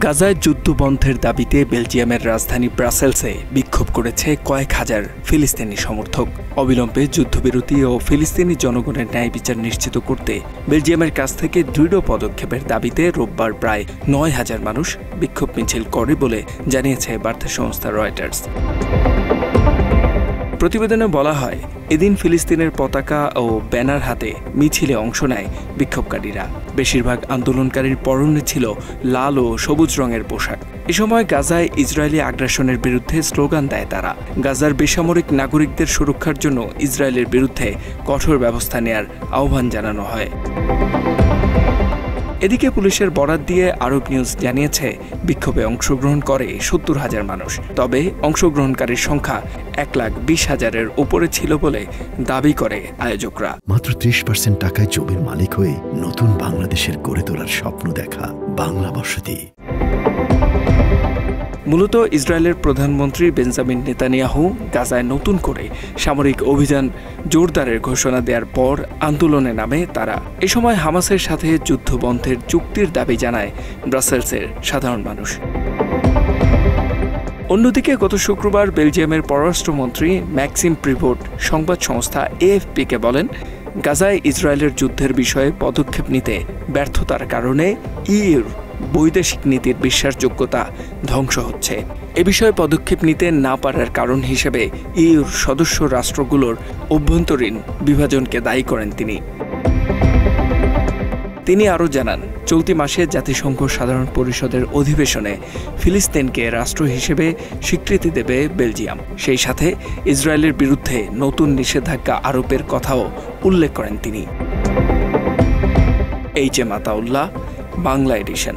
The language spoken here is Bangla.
গাজায় যুদ্ধবন্ধের দাবিতে বেলজিয়ামের রাজধানী ব্রাসেলসে বিক্ষোভ করেছে কয়েক হাজার ফিলিস্তিনি সমর্থক। অবিলম্বে যুদ্ধবিরতি ও ফিলিস্তিনি জনগণের ন্যায় বিচার নিশ্চিত করতে বেলজিয়ামের কাছ থেকে দৃঢ় পদক্ষেপের দাবিতে রোববার প্রায় ৯,০০০ মানুষ বিক্ষোভ মিছিল করে বলে জানিয়েছে বার্তা সংস্থা রয়টার্স। প্রতিবেদনে বলা হয়, এদিন ফিলিস্তিনের পতাকা ও ব্যানার হাতে মিছিলে অংশ নেয় বিক্ষোভকারীরা। বেশিরভাগ আন্দোলনকারীর পরনে ছিল লাল ও সবুজ রঙের পোশাক। এ সময় গাজায় ইসরায়েলি আগ্রাসনের বিরুদ্ধে স্লোগান দেয় তারা। গাজার বেসামরিক নাগরিকদের সুরক্ষার জন্য ইসরায়েলের বিরুদ্ধে কঠোর ব্যবস্থা নেয়ার আহ্বান জানানো হয়। এদিকে পুলিশের বরাত দিয়ে আরব নিউজ জানিয়েছে, বিক্ষোভে অংশগ্রহণ করে ৭০,০০০ মানুষ। তবে অংশগ্রহণকারীর সংখ্যা ১,২০,০০০-এর উপরে ছিল বলে দাবি করে আয়োজকরা। মাত্র ৩০% টাকায় জমির মালিক হয়ে নতুন বাংলাদেশের গড়ে তোলার স্বপ্ন দেখা বাংলা বসতি। মূলত ইসরায়েলের প্রধানমন্ত্রী বেঞ্জামিন নেতানিয়াহু গাজায় নতুন করে সামরিক অভিযান জোরদারের ঘোষণা দেওয়ার পর আন্দোলনে নামে তারা। এ সময় হামাসের সাথে যুদ্ধবন্ধের চুক্তির দাবি জানায় ব্রাসেলসের সাধারণ মানুষ। অন্যদিকে গত শুক্রবার বেলজিয়ামের পররাষ্ট্রমন্ত্রী ম্যাক্সিম প্রিভোট সংবাদ সংস্থা এএফপিকে বলেন, গাজায় ইসরায়েলের যুদ্ধের বিষয়ে পদক্ষেপ নিতে ব্যর্থতার কারণে ইইউর বৈদেশিক নীতির বিশ্বাসযোগ্যতা ধ্বংস হচ্ছে। এ বিষয়ে পদক্ষেপ নিতে না পারার কারণ হিসেবে ইইউর সদস্য রাষ্ট্রগুলোর অভ্যন্তরীণ বিভাজনকে দায়ী করেন তিনি আরও জানান, চলতি মাসে জাতিসংঘ সাধারণ পরিষদের অধিবেশনে ফিলিস্তিনকে রাষ্ট্র হিসেবে স্বীকৃতি দেবে বেলজিয়াম। সেই সাথে ইসরায়েলের বিরুদ্ধে নতুন নিষেধাজ্ঞা আরোপের কথাও উল্লেখ করেন তিনি। H M Ataullah, Bangla addition.